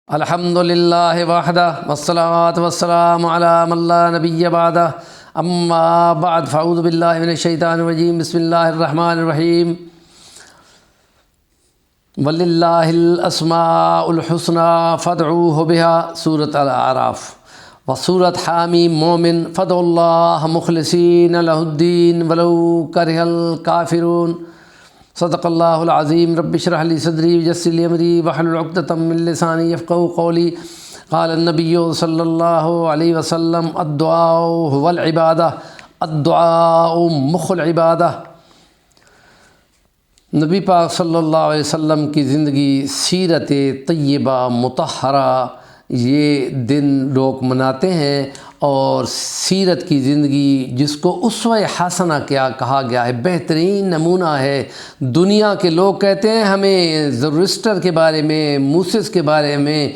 الحمد للہ وحدہ والصلاۃ والسلام علی من لا نبی بعدہ اما بعد فاعوذ باللہ من الشیطان الرجیم بسم اللہ الرحمن الرحیم وللہ الاسماء الحسنى فادعوہ بها سورۃ الاعراف وسورۃ حامیم مومن فادعوا اللہ مخلصین لہ الدین ولو کرہ الکافرون صدق اللہ العظیم رب اشرح لی صدری ویسر لی امری واحلل عقدۃ من لسانی یفقہوا قولی قال النبی صلی اللہ علیہ وسلم الدعاء هو العبادہ الدعاء مخ العبادہ۔ نبی پاک صلی اللہ علیہ وسلم کی زندگی سیرت طیبہ مطہرہ یہ دن لوگ مناتے ہیں، اور سیرت کی زندگی جس کو اسوہ حسنہ کیا کہا گیا ہے، بہترین نمونہ ہے۔ دنیا کے لوگ کہتے ہیں ہمیں زروسٹر کے بارے میں، موسیس کے بارے میں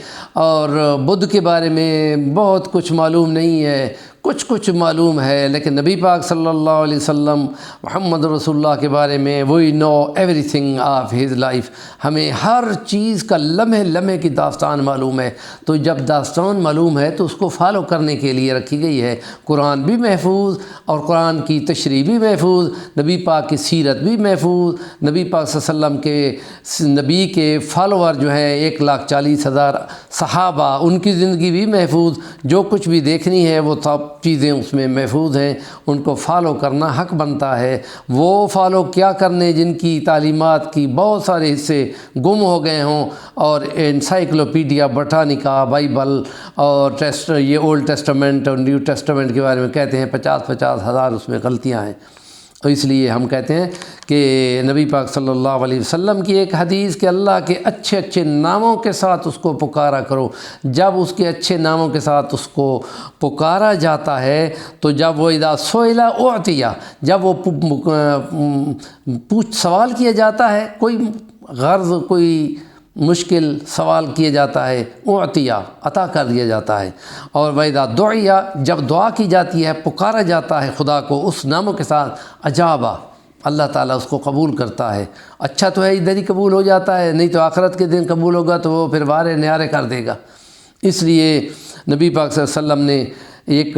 اور بدھ کے بارے میں بہت کچھ معلوم نہیں ہے، کچھ معلوم ہے، لیکن نبی پاک صلی اللہ علیہ وسلم محمد رسول اللہ کے بارے میں we know everything of his life, ہمیں ہر چیز کا لمحے لمحے کی داستان معلوم ہے۔ تو جب داستان معلوم ہے تو اس کو فالو کرنے کے لیے رکھی گئی ہے۔ قرآن بھی محفوظ اور قرآن کی تشریح بھی محفوظ، نبی پاک کی سیرت بھی محفوظ، نبی پاک صلی اللہ علیہ وسلم کے نبی کے فالوور جو ہیں 1,40,000 صحابہ، ان کی زندگی بھی محفوظ، جو کچھ بھی دیکھنی ہے وہ سب چیزیں اس میں محفوظ ہیں، ان کو فالو کرنا حق بنتا ہے۔ وہ فالو کیا کرنے جن کی تعلیمات کی بہت سارے حصے گم ہو گئے ہوں، اور انسائکلوپیڈیا برٹانیکا بائبل اور یہ اولڈ ٹیسٹمنٹ اور نیو ٹیسٹمنٹ کے بارے میں کہتے ہیں 50 ہزار اس میں غلطیاں ہیں۔ تو اس لیے ہم کہتے ہیں کہ نبی پاک صلی اللہ علیہ وسلم کی ایک حدیث کہ اللہ کے اچھے اچھے ناموں کے ساتھ اس کو پکارا کرو۔ جب اس کے اچھے ناموں کے ساتھ اس کو پکارا جاتا ہے تو جب وہ اذا سئل اعطی، جب وہ سوال کیا جاتا ہے، کوئی غرض کوئی مشکل سوال کیا جاتا ہے، اعطیہ عطا کر دیا جاتا ہے۔ اور وَإِذَا دُعِيَ، جب دعا کی جاتی ہے، پکارا جاتا ہے خدا کو اس ناموں کے ساتھ، اجابہ، اللہ تعالیٰ اس کو قبول کرتا ہے۔ اچھا تو ہے ادھر ہی قبول ہو جاتا ہے، نہیں تو آخرت کے دن قبول ہوگا تو وہ پھر وارے نیارے کر دے گا۔ اس لیے نبی پاک صلی اللہ علیہ وسلم نے ایک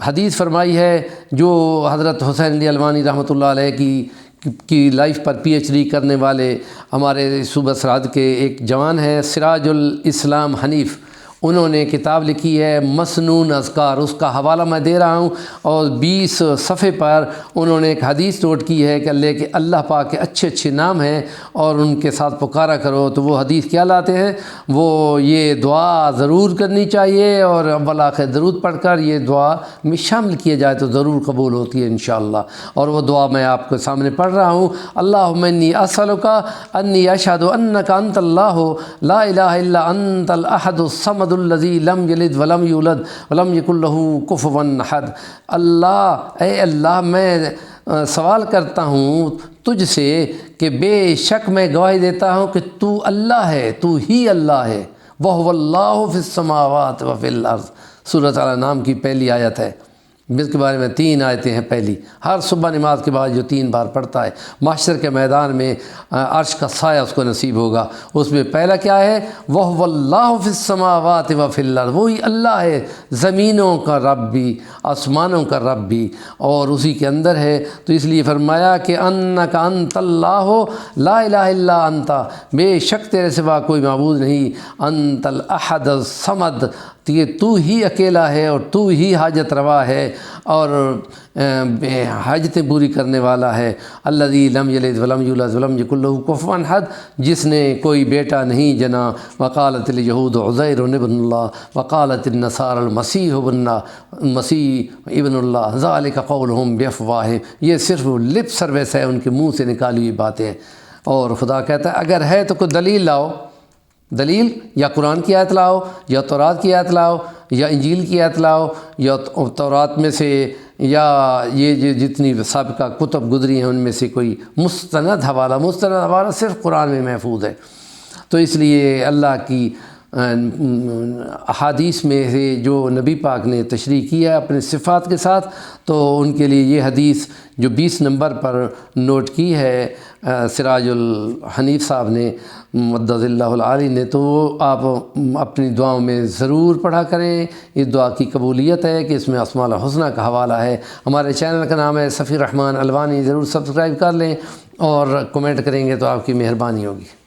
حدیث فرمائی ہے جو حضرت حسین علی الوانی رحمۃ اللہ علیہ کی لائف پر پی ایچ ڈی کرنے والے ہمارے صوبہ سرحد کے ایک جوان ہیں، سراج الاسلام حنیف، انہوں نے کتاب لکھی ہے مسنون اذکار، اس کا حوالہ میں دے رہا ہوں، اور 20 صفحے پر انہوں نے ایک حدیث نوٹ کی ہے کہ اللہ پاک کے اچھے اچھے نام ہیں اور ان کے ساتھ پکارا کرو۔ تو وہ حدیث کیا لاتے ہیں؟ وہ یہ دعا ضرور کرنی چاہیے، اور اول آخر درود پڑھ کر یہ دعا میں شامل کیا جائے تو ضرور قبول ہوتی ہے انشاءاللہ۔ اور وہ دعا میں آپ کے سامنے پڑھ رہا ہوں۔ اللہم انی اسألک انی اشہد انک انت اللہ لا الہ الا انت الاحد الصمد الذی لم یلد ولم یولد ولم یکن لہ کفوا احد۔ اللہ، اے اللہ، میں سوال کرتا ہوں تجھ سے کہ بے شک میں گواہی دیتا ہوں کہ تو اللہ ہے، تو ہی اللہ ہے، وَهُوَ اللَّهُ فِي السَّمَاوَاتِ وَفِي الْأَرْضِ۔ سورۃ الانعام کی پہلی آیت ہے، جس کے بارے میں 3 آیتیں ہیں۔ پہلی، ہر صبح نماز کے بعد جو 3 بار پڑھتا ہے، محشر کے میدان میں عرش کا سایہ اس کو نصیب ہوگا۔ اس میں پہلا کیا ہے؟ وَهُوَ اللَّهُ فِي السَّمَاوَاتِ وَفِي الْأَرْضِ، وہی اللہ ہے، زمینوں کا رب بھی آسمانوں کا رب بھی، اور اسی کے اندر ہے۔ تو اس لیے فرمایا کہ انک انت اللہ لا الہ الا انت، بے شک تیرے سوا کوئی معبود نہیں، انت الاحد الصمد، کہ تو ہی اکیلا ہے اور تو ہی حاجت روا ہے اور حاجتیں پوری کرنے والا ہے۔ الذی لم یلد ولم یولد ولم یکن لہ کفوا احد، جس نے کوئی بیٹا نہیں جنا۔ وقالت الیہود عزیر ابن اللہ وقالت النصارى المسیح ابن اللہ ذلک قولہم بافواہہم، یہ صرف لپ سروس ہے، ان کے منہ سے نکالی ہوئی باتیں۔ اور خدا کہتا ہے اگر ہے تو کوئی دلیل لاؤ، دلیل یا قرآن کی آیت لاؤ، یا تورات کی آیت لاؤ، یا انجیل کی آیت لاؤ، یا تورات میں سے یا یہ جتنی سابقہ کتب گزری ہیں ان میں سے کوئی مستند حوالہ صرف قرآن میں محفوظ ہے۔ تو اس لیے اللہ کی احادیث میں سے جو نبی پاک نے تشریح کیا ہے اپنے صفات کے ساتھ، تو ان کے لیے یہ حدیث جو 20 نمبر پر نوٹ کی ہے سراج الحنیف صاحب نے مدد اللہ العالی نے، تو وہ آپ اپنی دعاؤں میں ضرور پڑھا کریں۔ اس دعا کی قبولیت ہے کہ اس میں اسماء الحسنہ کا حوالہ ہے۔ ہمارے چینل کا نام ہے صفی الرحمن الوانی، ضرور سبسکرائب کر لیں اور کمنٹ کریں گے تو آپ کی مہربانی ہوگی۔